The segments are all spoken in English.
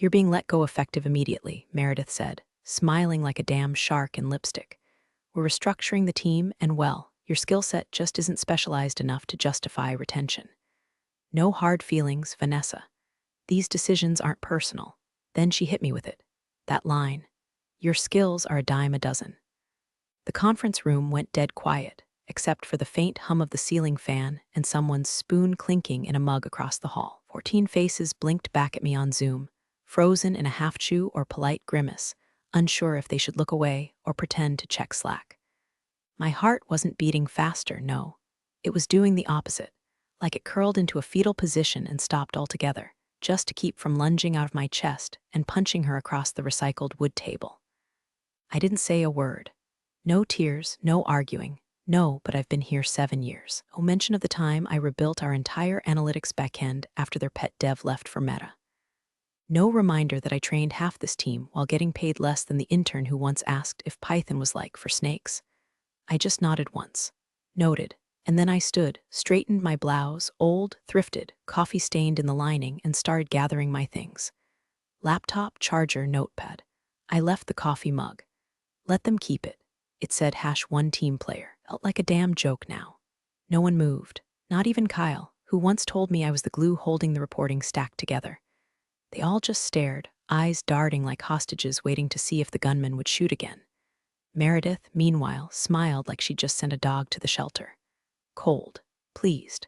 You're being let go effective immediately, Meredith said, smiling like a damn shark in lipstick. We're restructuring the team, and well, your skill set just isn't specialized enough to justify retention. No hard feelings, Vanessa. These decisions aren't personal. Then she hit me with it. That line. Your skills are a dime a dozen. The conference room went dead quiet, except for the faint hum of the ceiling fan and someone's spoon clinking in a mug across the hall. 14 faces blinked back at me on Zoom, frozen in a half-chew or polite grimace, unsure if they should look away or pretend to check Slack. My heart wasn't beating faster, no. It was doing the opposite, like it curled into a fetal position and stopped altogether, just to keep from lunging out of my chest and punching her across the recycled wood table. I didn't say a word. No tears, no arguing. No, but I've been here 7 years. No mention of the time I rebuilt our entire analytics backend after their pet dev left for Meta. No reminder that I trained half this team while getting paid less than the intern who once asked if Python was like for snakes. I just nodded once, noted, and then I stood, straightened my blouse, old, thrifted, coffee-stained in the lining, and started gathering my things. Laptop, charger, notepad. I left the coffee mug. Let them keep it. It said #1 team player. Felt like a damn joke now. No one moved, not even Kyle, who once told me I was the glue holding the reporting stacked together. They all just stared, eyes darting like hostages waiting to see if the gunman would shoot again. Meredith, meanwhile, smiled like she'd just sent a dog to the shelter. Cold, pleased,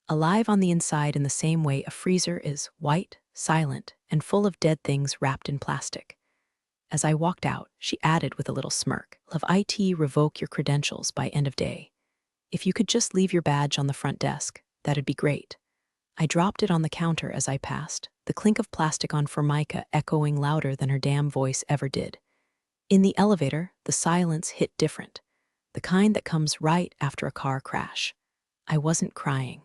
alive on the inside in the same way a freezer is white, silent, and full of dead things wrapped in plastic. As I walked out, she added with a little smirk, "Love IT revoke your credentials by end of day. If you could just leave your badge on the front desk, that'd be great." I dropped it on the counter as I passed, the clink of plastic on Formica echoing louder than her damn voice ever did. In the elevator, the silence hit different, the kind that comes right after a car crash. I wasn't crying.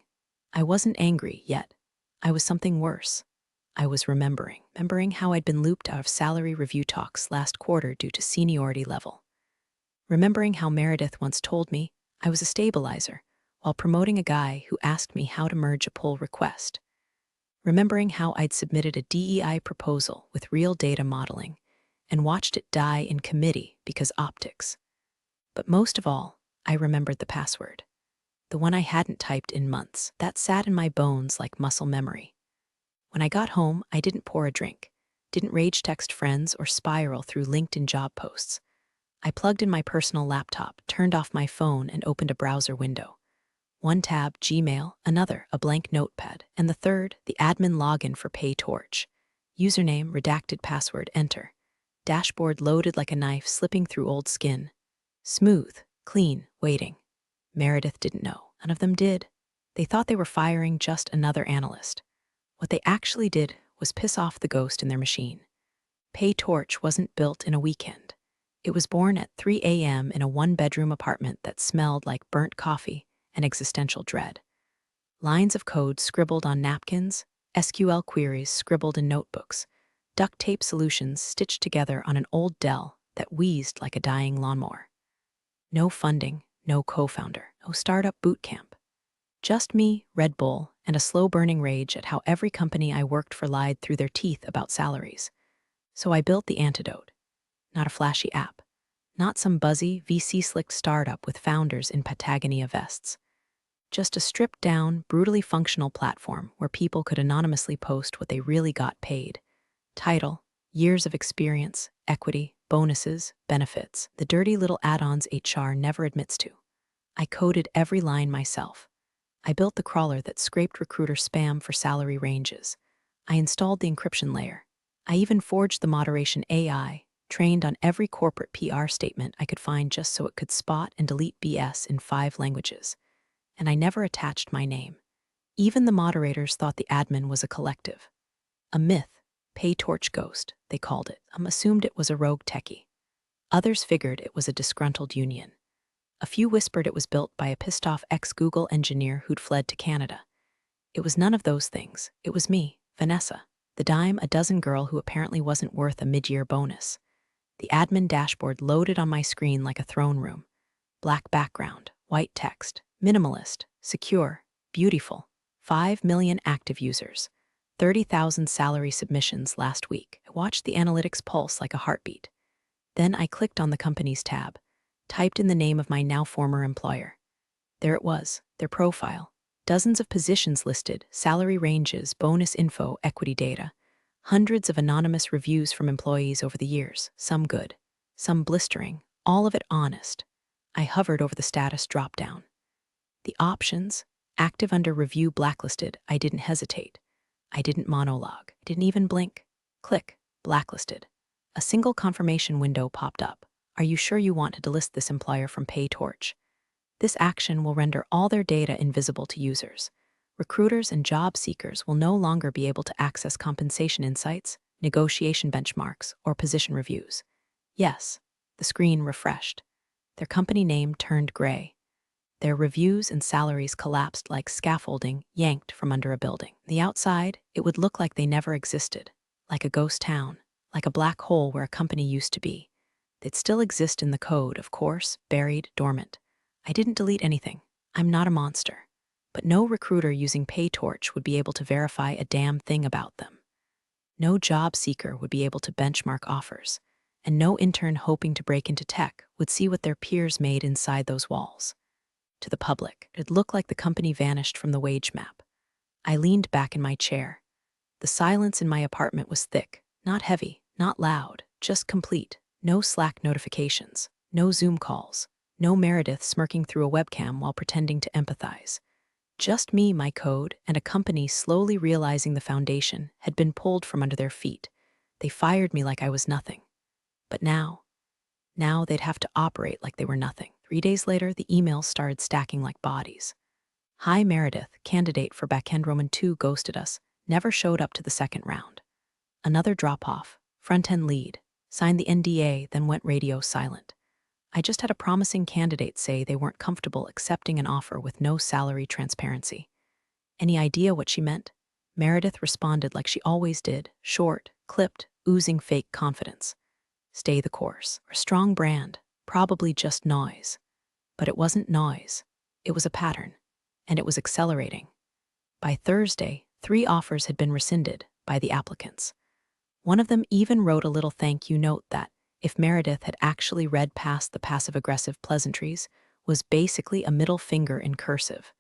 I wasn't angry yet. I was something worse. I was remembering how I'd been looped out of salary review talks last quarter due to seniority level. Remembering how Meredith once told me I was a stabilizer while promoting a guy who asked me how to merge a pull request. Remembering how I'd submitted a DEI proposal with real data modeling and watched it die in committee because optics. But most of all, I remembered the password. The one I hadn't typed in months, that sat in my bones like muscle memory. When I got home, I didn't pour a drink, didn't rage text friends or spiral through LinkedIn job posts. I plugged in my personal laptop, turned off my phone, and opened a browser window. One tab, Gmail, another, a blank notepad, and the third, the admin login for PayTorch. Username, redacted password, enter. Dashboard loaded like a knife slipping through old skin. Smooth, clean, waiting. Meredith didn't know. None of them did. They thought they were firing just another analyst. What they actually did was piss off the ghost in their machine. PayTorch wasn't built in a weekend. It was born at 3 a.m. in a one-bedroom apartment that smelled like burnt coffee and existential dread. Lines of code scribbled on napkins, SQL queries scribbled in notebooks, duct tape solutions stitched together on an old Dell that wheezed like a dying lawnmower. No funding, no co-founder, no startup boot camp. Just me, Red Bull, and a slow-burning rage at how every company I worked for lied through their teeth about salaries. So I built the antidote. Not a flashy app. Not some buzzy, VC-slicked startup with founders in Patagonia vests. Just a stripped-down, brutally functional platform where people could anonymously post what they really got paid. Title, years of experience, equity, bonuses, benefits, the dirty little add-ons HR never admits to. I coded every line myself. I built the crawler that scraped recruiter spam for salary ranges. I installed the encryption layer. I even forged the moderation AI, trained on every corporate PR statement I could find just so it could spot and delete BS in 5 languages. And I never attached my name. Even the moderators thought the admin was a collective. A myth, PayTorch ghost, they called it. Assumed it was a rogue techie. Others figured it was a disgruntled union. A few whispered it was built by a pissed-off ex-Google engineer who'd fled to Canada. It was none of those things. It was me, Vanessa, the dime a dozen girl who apparently wasn't worth a mid-year bonus. The admin dashboard loaded on my screen like a throne room. Black background, white text, minimalist, secure, beautiful, 5 million active users, 30,000 salary submissions last week. I watched the analytics pulse like a heartbeat. Then I clicked on the company's tab, typed in the name of my now former employer. There it was, their profile. Dozens of positions listed, salary ranges, bonus info, equity data. Hundreds of anonymous reviews from employees over the years, some good, some blistering, all of it honest. I hovered over the status drop-down. The options, active under review blacklisted, I didn't hesitate. I didn't monologue, didn't even blink. Click, blacklisted. A single confirmation window popped up. Are you sure you want to delist this employer from PayTorch? This action will render all their data invisible to users. Recruiters and job seekers will no longer be able to access compensation insights, negotiation benchmarks, or position reviews. Yes, the screen refreshed. Their company name turned gray. Their reviews and salaries collapsed like scaffolding yanked from under a building. The outside, it would look like they never existed, like a ghost town, like a black hole where a company used to be. They'd still exist in the code, of course, buried, dormant. I didn't delete anything. I'm not a monster. But no recruiter using PayTorch would be able to verify a damn thing about them. No job seeker would be able to benchmark offers, and no intern hoping to break into tech would see what their peers made inside those walls. To the public, it looked like the company vanished from the wage map. I leaned back in my chair. The silence in my apartment was thick, not heavy, not loud, just complete. No Slack notifications, no Zoom calls, no Meredith smirking through a webcam while pretending to empathize. Just me, my code, and a company slowly realizing the foundation had been pulled from under their feet. They fired me like I was nothing. But now they'd have to operate like they were nothing. 3 days later, the emails started stacking like bodies. Hi, Meredith, candidate for backend Roman 2 ghosted us, never showed up to the second round. Another drop-off, front-end lead, signed the NDA, then went radio silent. I just had a promising candidate say they weren't comfortable accepting an offer with no salary transparency. Any idea what she meant? Meredith responded like she always did, short, clipped, oozing fake confidence. Stay the course. A strong brand, probably just noise. But it wasn't noise. It was a pattern. And it was accelerating. By Thursday, 3 offers had been rescinded by the applicants. One of them even wrote a little thank you note that, if Meredith had actually read past the passive-aggressive pleasantries, was basically a middle finger in cursive.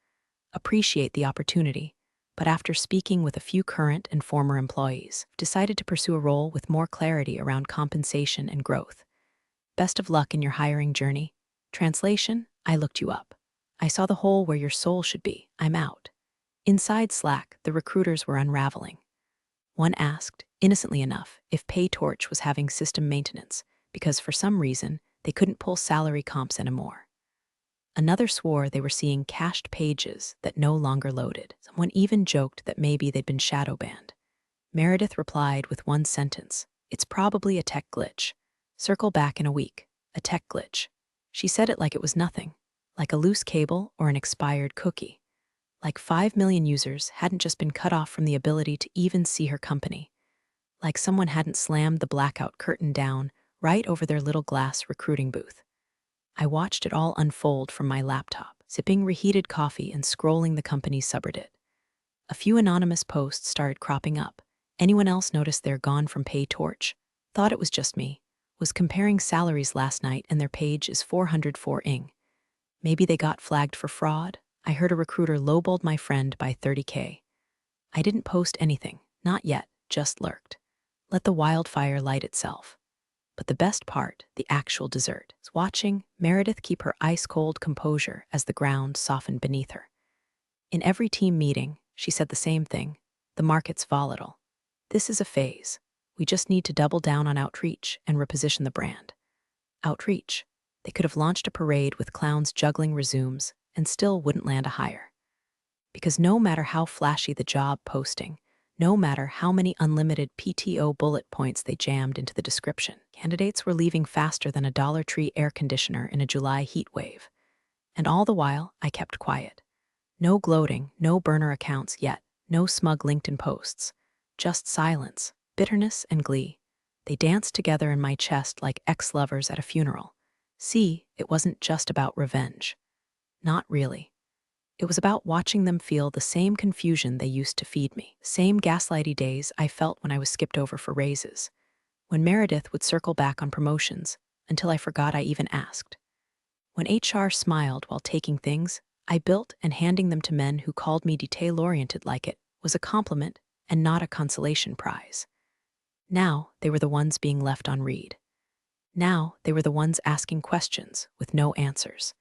Appreciate the opportunity, but after speaking with a few current and former employees, decided to pursue a role with more clarity around compensation and growth. Best of luck in your hiring journey. Translation, I looked you up. I saw the hole where your soul should be. I'm out. Inside Slack, the recruiters were unraveling. One asked, innocently enough, if PayTorch was having system maintenance, because for some reason, they couldn't pull salary comps anymore. Another swore they were seeing cached pages that no longer loaded. Someone even joked that maybe they'd been shadow banned. Meredith replied with one sentence, "It's probably a tech glitch. Circle back in a week. A tech glitch." She said it like it was nothing, like a loose cable or an expired cookie. Like 5 million users hadn't just been cut off from the ability to even see her company. Like someone hadn't slammed the blackout curtain down right over their little glass recruiting booth. I watched it all unfold from my laptop, sipping reheated coffee and scrolling the company's subreddit. A few anonymous posts started cropping up. Anyone else noticed they're gone from PayTorch? Thought it was just me. Was comparing salaries last night and their page is 404 ing. Maybe they got flagged for fraud? I heard a recruiter lowballed my friend by 30K. I didn't post anything, not yet, just lurked. Let the wildfire light itself. But the best part, the actual dessert, is watching Meredith keep her ice-cold composure as the ground softened beneath her. In every team meeting, she said the same thing. The market's volatile. This is a phase. We just need to double down on outreach and reposition the brand. Outreach. They could have launched a parade with clowns juggling resumes and still wouldn't land a hire. Because no matter how flashy the job posting, no matter how many unlimited PTO bullet points they jammed into the description, candidates were leaving faster than a Dollar Tree air conditioner in a July heat wave. And all the while, I kept quiet. No gloating, no burner accounts yet, no smug LinkedIn posts. Just silence, bitterness, and glee. They danced together in my chest like ex-lovers at a funeral. See, it wasn't just about revenge. Not really. It was about watching them feel the same confusion they used to feed me, same gaslighty days I felt when I was skipped over for raises, when Meredith would circle back on promotions until I forgot I even asked. When HR smiled while taking things I built and handing them to men who called me detail-oriented like it was a compliment and not a consolation prize. Now they were the ones being left on read. Now they were the ones asking questions with no answers.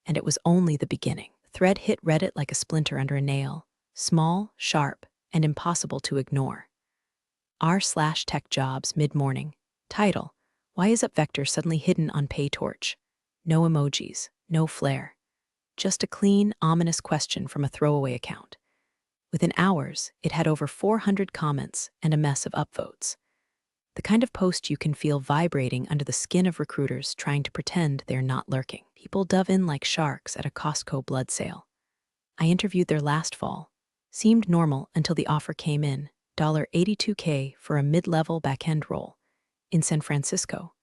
And it was only the beginning. The thread hit Reddit like a splinter under a nail, small, sharp, and impossible to ignore. r/tech jobs mid-morning. Title: Why is UpVector suddenly hidden on PayTorch? No emojis, no flair. Just a clean, ominous question from a throwaway account. Within hours, it had over 400 comments and a mess of upvotes. The kind of post you can feel vibrating under the skin of recruiters trying to pretend they're not lurking. People dove in like sharks at a Costco blood sale. I interviewed their last fall. Seemed normal until the offer came in, $82K for a mid-level back-end role. In San Francisco,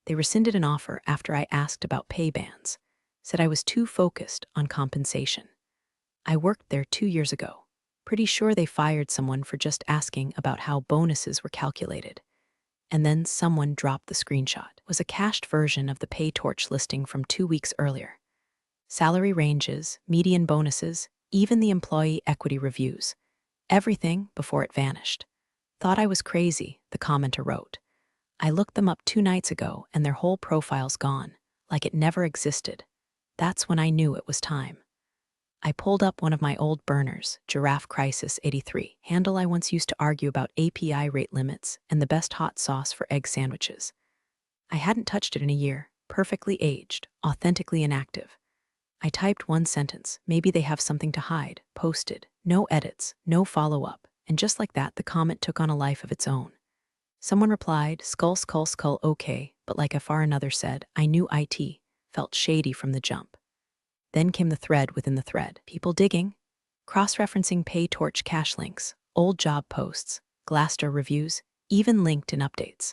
they rescinded an offer after I asked about pay bands, said I was too focused on compensation. I worked there 2 years ago. Pretty sure they fired someone for just asking about how bonuses were calculated. And then someone dropped the screenshot. It was a cached version of the PayTorch listing from 2 weeks earlier. Salary ranges, median bonuses, even the employee equity reviews. Everything before it vanished. Thought I was crazy, the commenter wrote. I looked them up 2 nights ago and their whole profile's gone, like it never existed. That's when I knew it was time. I pulled up one of my old burners, Giraffe Crisis 83, handle I once used to argue about API rate limits and the best hot sauce for egg sandwiches. I hadn't touched it in a year, perfectly aged, authentically inactive. I typed one sentence, maybe they have something to hide, posted, no edits, no follow-up, and just like that the comment took on a life of its own. Someone replied, skull, okay, but like a far another said, I knew IT, felt shady from the jump. Then came the thread within the thread. People digging, cross-referencing PayTorch cache links, old job posts, Glassdoor reviews, even LinkedIn updates.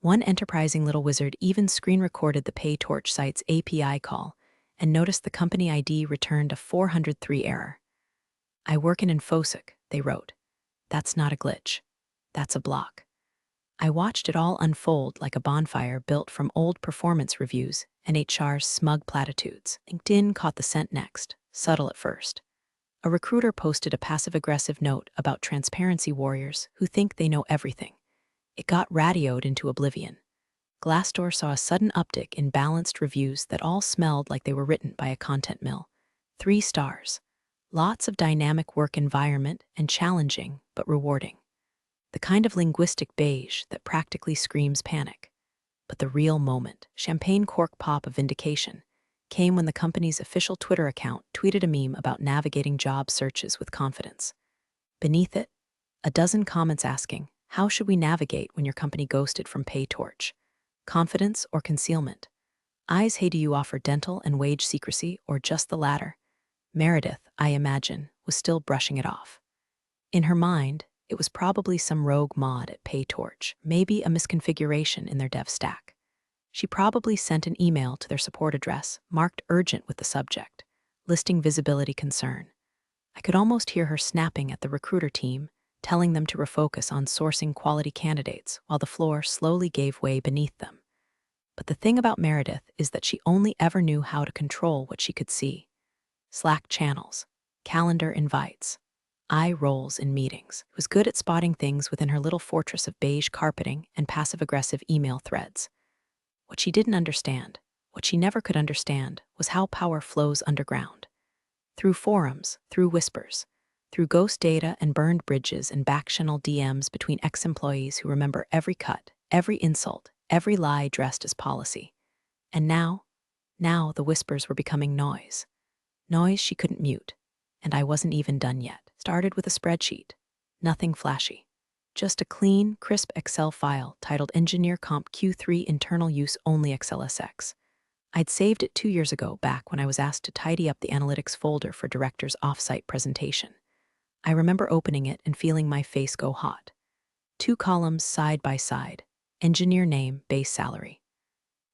One enterprising little wizard even screen-recorded the PayTorch site's API call and noticed the company ID returned a 403 error. I work in InfoSec, they wrote. That's not a glitch. That's a block. I watched it all unfold like a bonfire built from old performance reviews and HR's smug platitudes. LinkedIn caught the scent next, subtle at first. A recruiter posted a passive-aggressive note about transparency warriors who think they know everything. It got radioed into oblivion. Glassdoor saw a sudden uptick in balanced reviews that all smelled like they were written by a content mill. 3 stars. Lots of dynamic work environment and challenging but rewarding. The kind of linguistic beige that practically screams panic. But the real moment, champagne cork pop of vindication, came when the company's official Twitter account tweeted a meme about navigating job searches with confidence. Beneath it, a dozen comments asking, how should we navigate when your company ghosted from PayTorch? Confidence or concealment? Eyes, hey, do you offer dental and wage secrecy or just the latter? Meredith, I imagine, was still brushing it off. In her mind, it was probably some rogue mod at PayTorch, maybe a misconfiguration in their dev stack. She probably sent an email to their support address, marked urgent with the subject, listing visibility concern. I could almost hear her snapping at the recruiter team, telling them to refocus on sourcing quality candidates while the floor slowly gave way beneath them. But the thing about Meredith is that she only ever knew how to control what she could see. Slack channels, calendar invites, eye rolls in meetings. Was good at spotting things within her little fortress of beige carpeting and passive-aggressive email threads. What she didn't understand, what she never could understand, was how power flows underground. Through forums, through whispers, through ghost data and burned bridges and back-channel DMs between ex-employees who remember every cut, every insult, every lie dressed as policy. And now the whispers were becoming noise. Noise she couldn't mute. And I wasn't even done yet. Started with a spreadsheet. Nothing flashy. Just a clean, crisp Excel file titled Engineer Comp Q3 Internal Use Only XLSX. I'd saved it 2 years ago, back when I was asked to tidy up the analytics folder for director's offsite presentation. I remember opening it and feeling my face go hot. 2 columns side by side. Engineer name, base salary.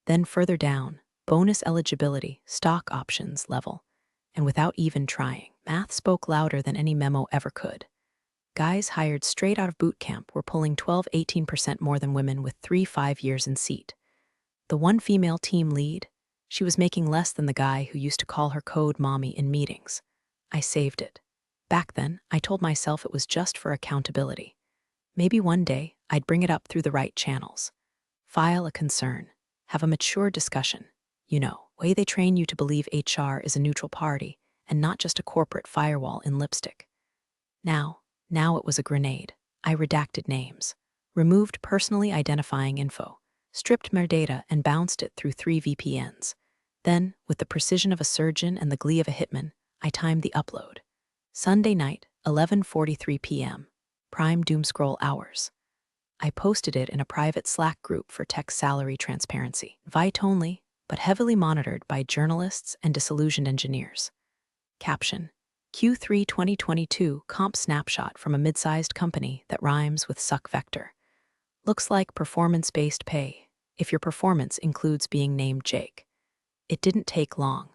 Then further down, bonus eligibility, stock options level. And without even trying, math spoke louder than any memo ever could. Guys hired straight out of boot camp were pulling 18% more than women with 3-5 years in seat. The one female team lead, she was making less than the guy who used to call her code mommy in meetings. I saved it. Back then, I told myself it was just for accountability. Maybe one day, I'd bring it up through the right channels. File a concern. Have a mature discussion. Way they train you to believe HR is a neutral party and not just a corporate firewall in lipstick. Now it was a grenade. I redacted names, removed personally identifying info, stripped metadata and bounced it through 3 VPNs. Then, with the precision of a surgeon and the glee of a hitman, I timed the upload. Sunday night, 11:43 p.m. Prime doomscroll hours. I posted it in a private Slack group for tech salary transparency. Invite only, but heavily monitored by journalists and disillusioned engineers. Caption: Q3 2022 comp snapshot from a mid-sized company that rhymes with suck vector. Looks like performance-based pay, if your performance includes being named Jake. It didn't take long.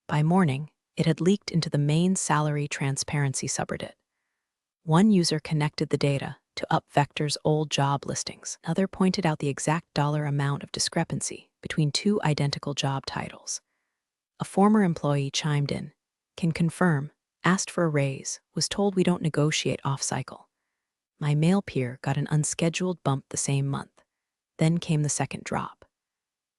By morning, it had leaked into the main salary transparency subreddit. One user connected the data to up Vector's old job listings. Another pointed out the exact dollar amount of discrepancy between 2 identical job titles. A former employee chimed in, can confirm, asked for a raise, was told we don't negotiate off-cycle. My male peer got an unscheduled bump the same month. Then came the second drop.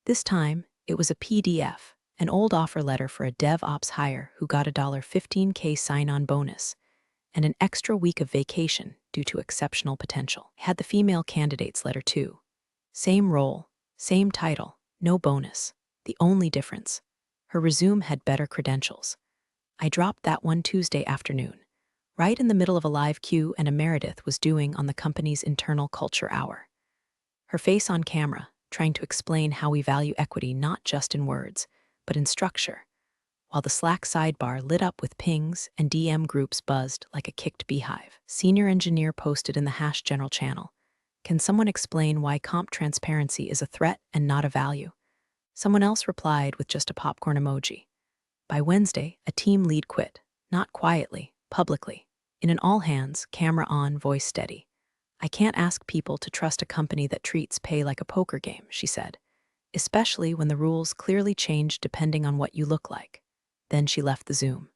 This time, it was a PDF, an old offer letter for a DevOps hire who got a $15K sign-on bonus and an extra week of vacation due to exceptional potential. Had the female candidate's letter too. Same role, same title, no bonus. The only difference, her resume had better credentials. I dropped that one Tuesday afternoon, right in the middle of a live queue and a Meredith was doing on the company's internal culture hour. Her face on camera, trying to explain how we value equity not just in words, but in structure, while the Slack sidebar lit up with pings and DM groups buzzed like a kicked beehive. Senior engineer posted in the Hash General channel, can someone explain why comp transparency is a threat and not a value? Someone else replied with just a popcorn emoji. By Wednesday, a team lead quit, not quietly, publicly, in an all-hands, camera on, voice steady. I can't ask people to trust a company that treats pay like a poker game, she said, especially when the rules clearly change depending on what you look like. Then she left the Zoom.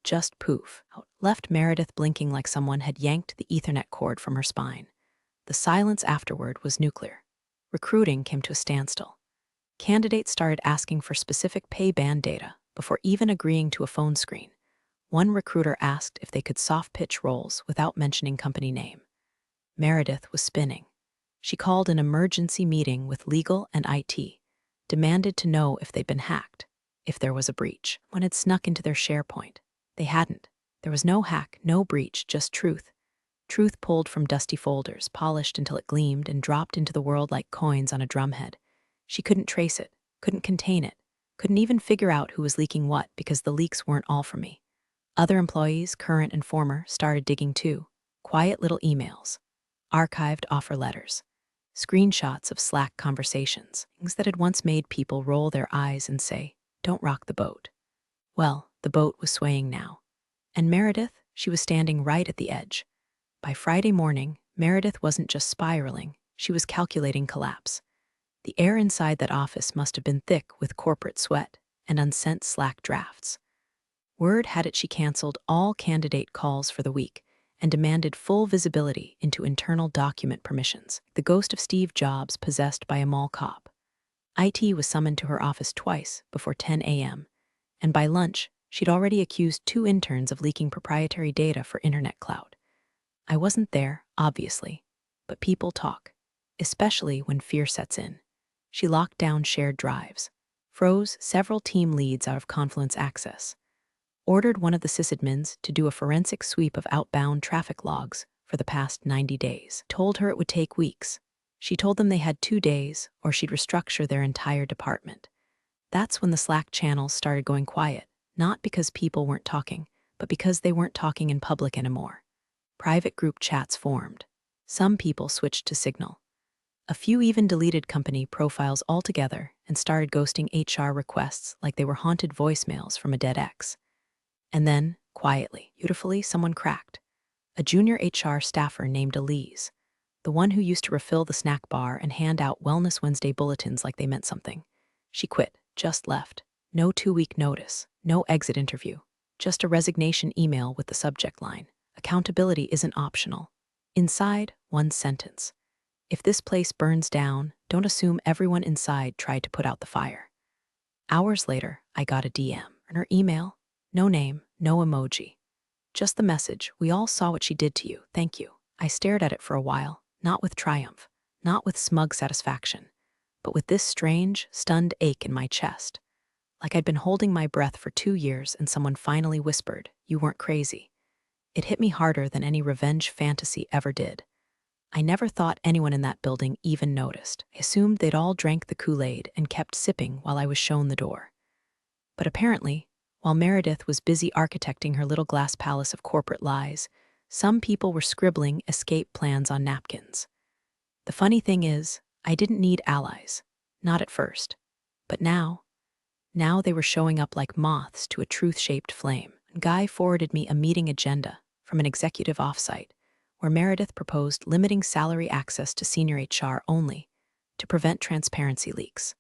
Just poof, left Meredith blinking like someone had yanked the Ethernet cord from her spine. The silence afterward was nuclear. Recruiting came to a standstill. Candidates started asking for specific pay band data before even agreeing to a phone screen. One recruiter asked if they could soft pitch roles without mentioning company name. Meredith was spinning. She called an emergency meeting with legal and IT, demanded to know if they'd been hacked, if there was a breach. One had snuck into their SharePoint. They hadn't. There was no hack, no breach, just truth. Truth pulled from dusty folders, polished until it gleamed and dropped into the world like coins on a drumhead. She couldn't trace it, couldn't contain it, couldn't even figure out who was leaking what because the leaks weren't all from me. Other employees, current and former, started digging too. Quiet little emails, archived offer letters, screenshots of Slack conversations, things that had once made people roll their eyes and say, don't rock the boat. Well, the boat was swaying now. And Meredith, she was standing right at the edge. By Friday morning, Meredith wasn't just spiraling, she was calculating collapse. The air inside that office must have been thick with corporate sweat and unsent Slack drafts. Word had it she canceled all candidate calls for the week and demanded full visibility into internal document permissions, the ghost of Steve Jobs possessed by a mall cop. IT was summoned to her office twice before 10 a.m., and by lunch, she'd already accused 2 interns of leaking proprietary data for Internet Cloud. I wasn't there, obviously, but people talk, especially when fear sets in. She locked down shared drives, froze several team leads out of Confluence access, ordered one of the sysadmins to do a forensic sweep of outbound traffic logs for the past 90 days, told her it would take weeks. She told them they had 2 days or she'd restructure their entire department. That's when the Slack channels started going quiet, not because people weren't talking, but because they weren't talking in public anymore. Private group chats formed. Some people switched to Signal. A few even deleted company profiles altogether and started ghosting HR requests like they were haunted voicemails from a dead ex. And then, quietly, beautifully, someone cracked. A junior HR staffer named Elise, the one who used to refill the snack bar and hand out Wellness Wednesday bulletins like they meant something. She quit, just left. No 2-week notice, no exit interview, just a resignation email with the subject line, "Accountability isn't optional." Inside, one sentence: "If this place burns down, don't assume everyone inside tried to put out the fire." Hours later, I got a DM. And her email, no name, no emoji. Just the message: "We all saw what she did to you, thank you." I stared at it for a while, not with triumph, not with smug satisfaction, but with this strange, stunned ache in my chest. Like I'd been holding my breath for 2 years and someone finally whispered, "You weren't crazy." It hit me harder than any revenge fantasy ever did. I never thought anyone in that building even noticed. I assumed they'd all drank the Kool-Aid and kept sipping while I was shown the door. But apparently, while Meredith was busy architecting her little glass palace of corporate lies, some people were scribbling escape plans on napkins. The funny thing is, I didn't need allies. Not at first. But now they were showing up like moths to a truth-shaped flame. Guy forwarded me a meeting agenda from an executive offsite where Meredith proposed limiting salary access to senior HR only to prevent transparency leaks.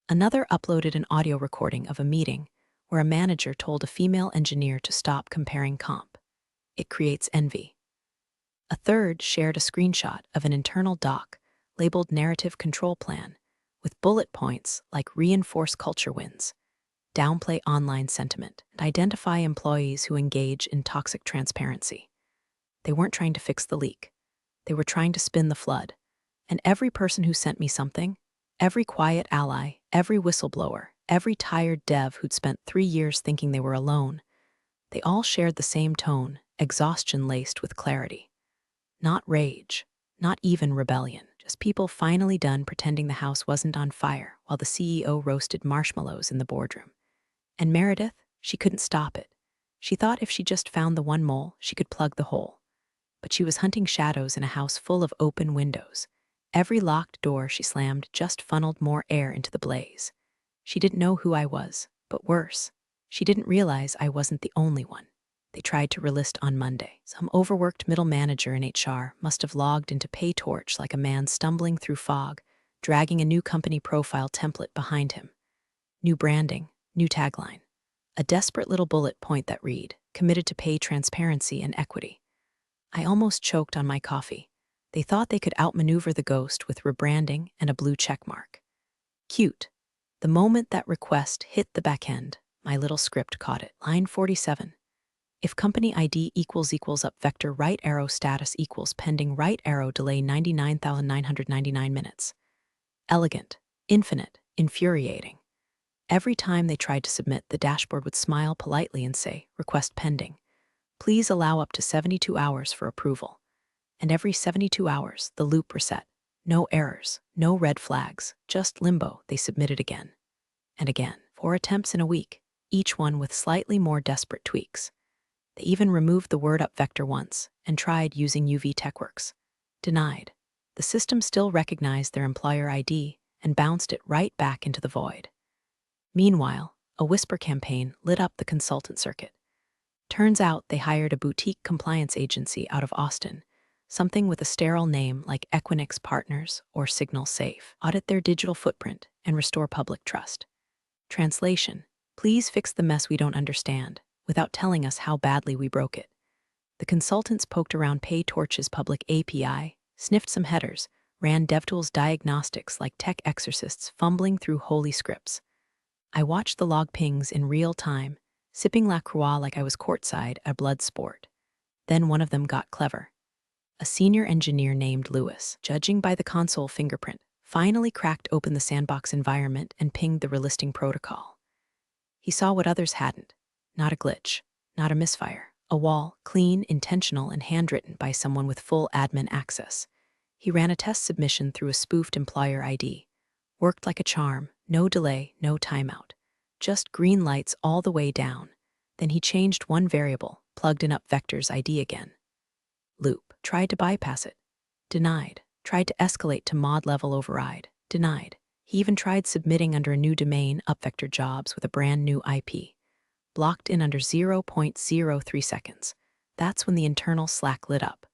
Another uploaded an audio recording of a meeting where a manager told a female engineer to stop comparing comp. It creates envy. A third shared a screenshot of an internal doc labeled Narrative Control Plan with bullet points like reinforce culture wins, downplay online sentiment, and identify employees who engage in toxic transparency. They weren't trying to fix the leak. They were trying to spin the flood. And every person who sent me something, every quiet ally, every whistleblower, every tired dev who'd spent 3 years thinking they were alone, they all shared the same tone, exhaustion laced with clarity. Not rage, not even rebellion, just people finally done pretending the house wasn't on fire while the CEO roasted marshmallows in the boardroom. And Meredith, she couldn't stop it. She thought if she just found the one mole, she could plug the hole. But she was hunting shadows in a house full of open windows. Every locked door she slammed just funneled more air into the blaze. She didn't know who I was, but worse, she didn't realize I wasn't the only one. They tried to relist on Monday. Some overworked middle manager in HR must have logged into PayTorch like a man stumbling through fog, dragging a new company profile template behind him. New branding, new tagline. A desperate little bullet point that read, "Committed to pay transparency and equity." I almost choked on my coffee. They thought they could outmaneuver the ghost with rebranding and a blue checkmark. Cute. The moment that request hit the back end, my little script caught it. Line 47. If company ID equals up vector right arrow status equals pending right arrow delay 99,999 minutes. Elegant, infinite, infuriating. Every time they tried to submit, the dashboard would smile politely and say, "Request pending. Please allow up to 72 hours for approval." And every 72 hours, the loop reset. No errors, no red flags, just limbo. They submitted again. And again. 4 attempts in a week, each one with slightly more desperate tweaks. They even removed the word up vector once and tried using UV TechWorks. Denied. The system still recognized their employer ID and bounced it right back into the void. Meanwhile, a whisper campaign lit up the consultant circuit. Turns out they hired a boutique compliance agency out of Austin, something with a sterile name like Equinix Partners or Signal Safe. Audit their digital footprint and restore public trust. Translation: please fix the mess we don't understand, without telling us how badly we broke it. The consultants poked around PayTorch's public API, sniffed some headers, ran DevTools diagnostics like tech exorcists fumbling through holy scripts. I watched the log pings in real time, sipping La Croix like I was courtside at a blood sport. Then one of them got clever. A senior engineer named Lewis, judging by the console fingerprint, finally cracked open the sandbox environment and pinged the relisting protocol. He saw what others hadn't. Not a glitch, not a misfire. A wall, clean, intentional, and handwritten by someone with full admin access. He ran a test submission through a spoofed employer ID. Worked like a charm, no delay, no timeout. Just green lights all the way down. Then he changed one variable, plugged in up vector's ID again. Loop. Tried to bypass it. Denied. Tried to escalate to mod level override. Denied. He even tried submitting under a new domain, upvector jobs, with a brand new IP. blocked in under 0.03 seconds. That's when the internal Slack lit up.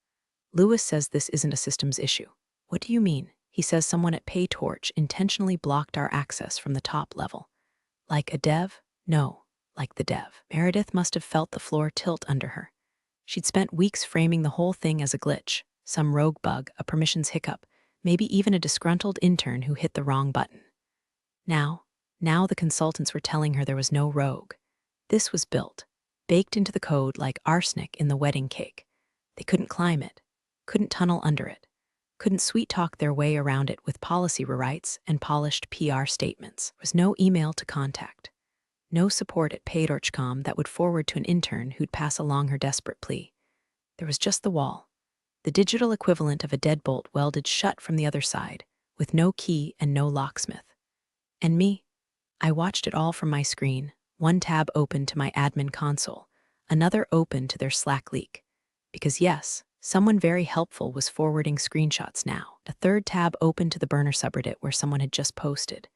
Lewis says this isn't a systems issue. What do you mean? He says someone at PayTorch intentionally blocked our access from the top level. Like a dev? No, like the dev. Meredith must have felt the floor tilt under her. She'd spent weeks framing the whole thing as a glitch, some rogue bug, a permissions hiccup, maybe even a disgruntled intern who hit the wrong button. Now the consultants were telling her there was no rogue. This was built, baked into the code like arsenic in the wedding cake. They couldn't climb it, couldn't tunnel under it, couldn't sweet-talk their way around it with policy rewrites and polished PR statements. There was no email to contact, no support at PayTorch.com that would forward to an intern who'd pass along her desperate plea. There was just the wall, the digital equivalent of a deadbolt welded shut from the other side, with no key and no locksmith. And me? I watched it all from my screen, one tab open to my admin console, another open to their Slack leak. Because yes, someone very helpful was forwarding screenshots now, a third tab open to the burner subreddit where someone had just posted.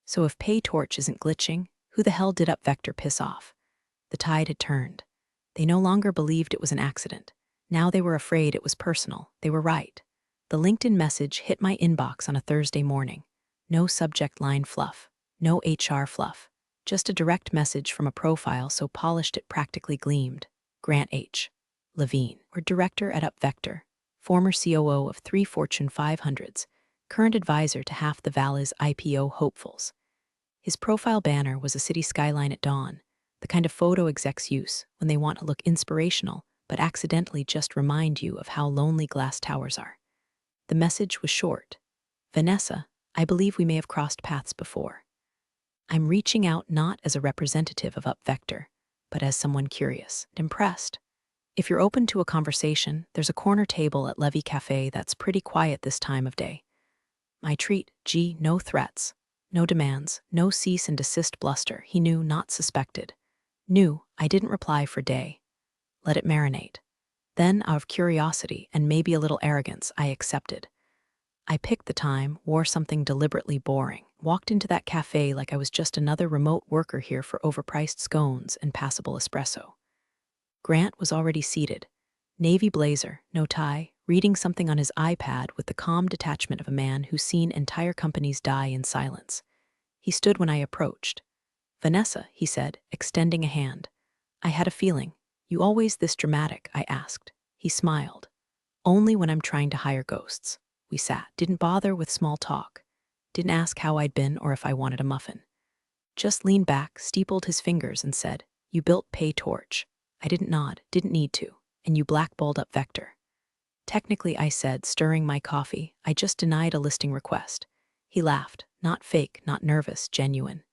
So if PayTorch isn't glitching, who the hell did UpVector piss off? The tide had turned. They no longer believed it was an accident. Now they were afraid it was personal. They were right. The LinkedIn message hit my inbox on a Thursday morning. No subject line fluff. No HR fluff. Just a direct message from a profile so polished it practically gleamed. Grant H. Levine, or director at UpVector, former COO of 3 Fortune 500s, current advisor to half the Valley's IPO hopefuls. His profile banner was a city skyline at dawn, the kind of photo execs use when they want to look inspirational but accidentally just remind you of how lonely glass towers are. The message was short. Vanessa, I believe we may have crossed paths before. I'm reaching out not as a representative of UpVector, but as someone curious and impressed. If you're open to a conversation, there's a corner table at Levy Cafe that's pretty quiet this time of day. My treat, no threats, no demands, no cease and desist bluster. He knew, not suspected. Knew, I didn't reply for day. Let it marinate. Then, out of curiosity and maybe a little arrogance, I accepted. I picked the time, wore something deliberately boring, walked into that cafe like I was just another remote worker here for overpriced scones and passable espresso. Grant was already seated, navy blazer, no tie, reading something on his iPad with the calm detachment of a man who's seen entire companies die in silence. He stood when I approached. Vanessa, he said, extending a hand. I had a feeling. You always this dramatic, I asked. He smiled. Only when I'm trying to hire ghosts. We sat, didn't bother with small talk, didn't ask how I'd been or if I wanted a muffin. Just leaned back, steepled his fingers and said, You built PayTorch. I didn't nod, didn't need to, and you blackballed UpVector. Technically, I said, stirring my coffee, I just denied a listing request. He laughed, not fake, not nervous, genuine.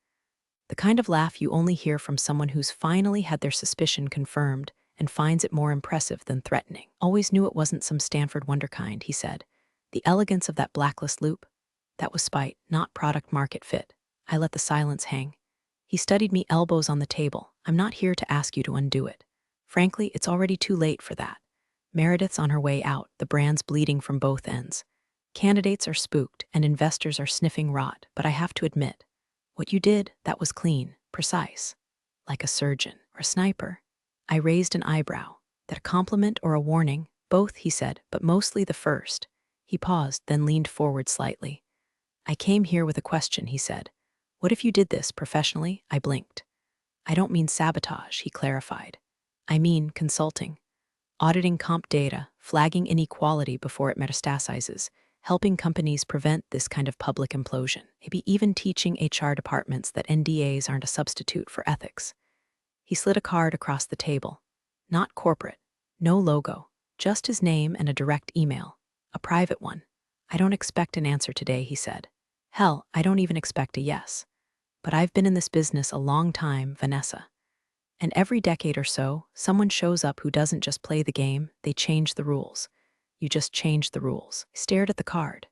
The kind of laugh you only hear from someone who's finally had their suspicion confirmed and finds it more impressive than threatening. Always knew it wasn't some Stanford wonderkind, he said. The elegance of that blacklist loop? That was spite, not product market fit. I let the silence hang. He studied me, elbows on the table. I'm not here to ask you to undo it. Frankly, it's already too late for that. Meredith's on her way out, the brand's bleeding from both ends. Candidates are spooked and investors are sniffing rot, but I have to admit, what you did, that was clean, precise. Like a surgeon or a sniper. I raised an eyebrow. That a compliment or a warning? Both, he said, but mostly the first. He paused, then leaned forward slightly. I came here with a question, he said. What if you did this professionally? I blinked. I don't mean sabotage, he clarified. I mean consulting. Auditing comp data, flagging inequality before it metastasizes, helping companies prevent this kind of public implosion, maybe even teaching HR departments that NDAs aren't a substitute for ethics. He slid a card across the table. Not corporate, no logo, just his name and a direct email. A private one. I don't expect an answer today, he said. Hell, I don't even expect a yes. But I've been in this business a long time, Vanessa. And every decade or so, someone shows up who doesn't just play the game, they change the rules. You just change the rules. I stared at the card.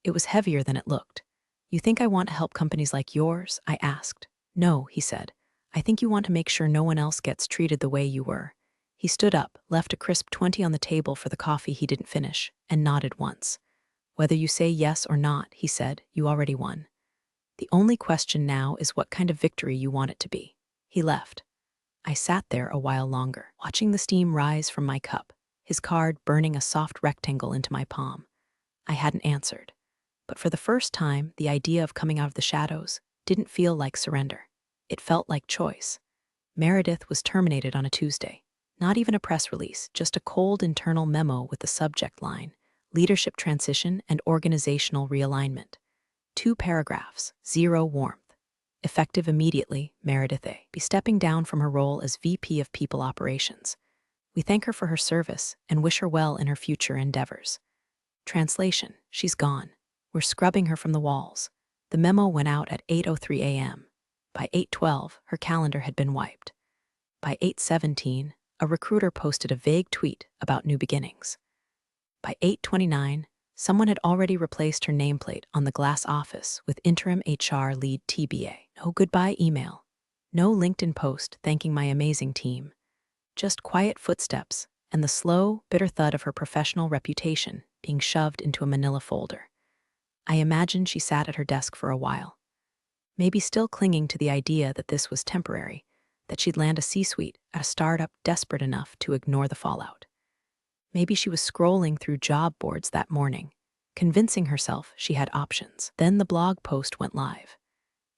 It was heavier than it looked. You think I want to help companies like yours? I asked. No, he said. I think you want to make sure no one else gets treated the way you were. He stood up, left a crisp 20 on the table for the coffee he didn't finish, and nodded once. Whether you say yes or not, he said, you already won. The only question now is what kind of victory you want it to be. He left. I sat there a while longer, watching the steam rise from my cup, his card burning a soft rectangle into my palm. I hadn't answered. But for the first time, the idea of coming out of the shadows didn't feel like surrender. It felt like choice. Meredith was terminated on a Tuesday. Not even a press release, just a cold internal memo with the subject line, leadership transition and organizational realignment. 2 paragraphs, 0 warmth. Effective immediately, Meredith A. Be stepping down from her role as VP of People Operations. We thank her for her service and wish her well in her future endeavors. Translation: she's gone. We're scrubbing her from the walls. The memo went out at 8:03 a.m. By 8:12, her calendar had been wiped. By 8:17, a recruiter posted a vague tweet about new beginnings. By 8:29, someone had already replaced her nameplate on the glass office with interim HR lead TBA. No goodbye email. No LinkedIn post thanking my amazing team. Just quiet footsteps and the slow, bitter thud of her professional reputation being shoved into a manila folder. I imagined she sat at her desk for a while, maybe still clinging to the idea that this was temporary, that she'd land a C-suite at a startup desperate enough to ignore the fallout. Maybe she was scrolling through job boards that morning, convincing herself she had options. Then the blog post went live.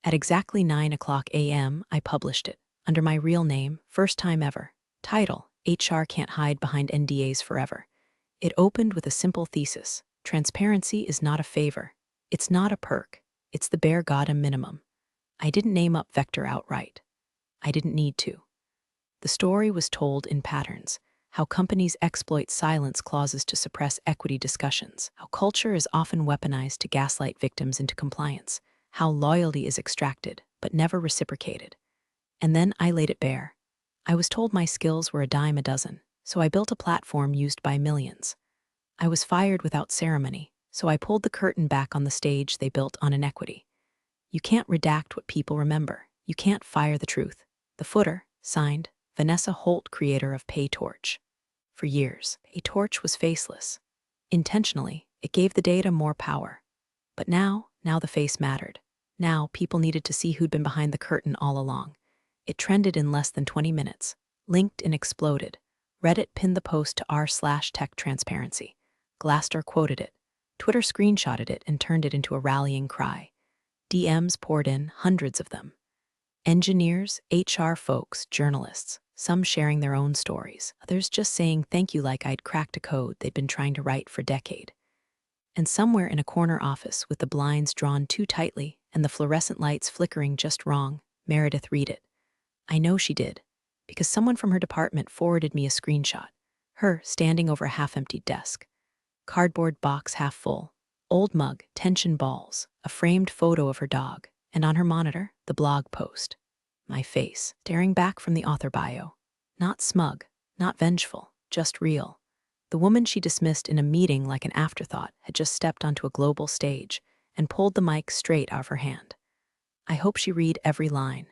At exactly 9:00 a.m., I published it, under my real name, first time ever. Title: HR Can't Hide Behind NDAs Forever. It opened with a simple thesis: transparency is not a favor. It's not a perk. It's the bare goddamn minimum. I didn't name up Vector outright. I didn't need to. The story was told in patterns: how companies exploit silence clauses to suppress equity discussions, how culture is often weaponized to gaslight victims into compliance, how loyalty is extracted but never reciprocated. And then I laid it bare. I was told my skills were a dime a dozen, so I built a platform used by millions. I was fired without ceremony, so I pulled the curtain back on the stage they built on inequity. You can't redact what people remember. You can't fire the truth. The footer, signed, Vanessa Holt, creator of PayTorch. For years, PayTorch was faceless. Intentionally, it gave the data more power. But now the face mattered. Now people needed to see who'd been behind the curtain all along. It trended in less than 20 minutes. LinkedIn exploded. Reddit pinned the post to r/tech transparency. Glassdoor quoted it. Twitter screenshotted it and turned it into a rallying cry. DMs poured in, hundreds of them. Engineers, HR folks, journalists, some sharing their own stories, others just saying thank you like I'd cracked a code they'd been trying to write for a decade. And somewhere in a corner office with the blinds drawn too tightly and the fluorescent lights flickering just wrong, Meredith read it. I know she did, because someone from her department forwarded me a screenshot. Her standing over a half-emptied desk. Cardboard box half full, old mug, tension balls, a framed photo of her dog, and on her monitor, the blog post. My face, staring back from the author bio. Not smug, not vengeful, just real. The woman she dismissed in a meeting like an afterthought had just stepped onto a global stage and pulled the mic straight out of her hand. I hope she read every line.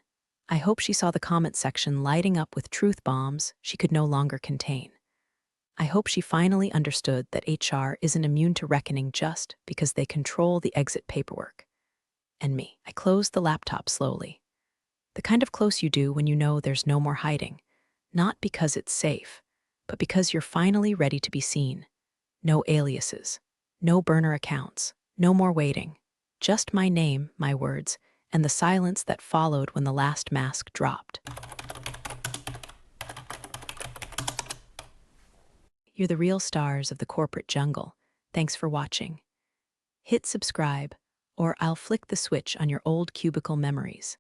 I hope she saw the comment section lighting up with truth bombs she could no longer contain. I hope she finally understood that HR isn't immune to reckoning just because they control the exit paperwork. And me. I closed the laptop slowly. The kind of close you do when you know there's no more hiding. Not because it's safe, but because you're finally ready to be seen. No aliases, no burner accounts, no more waiting. Just my name, my words, and the silence that followed when the last mask dropped. You're the real stars of the corporate jungle. Thanks for watching. Hit subscribe, or I'll flick the switch on your old cubicle memories.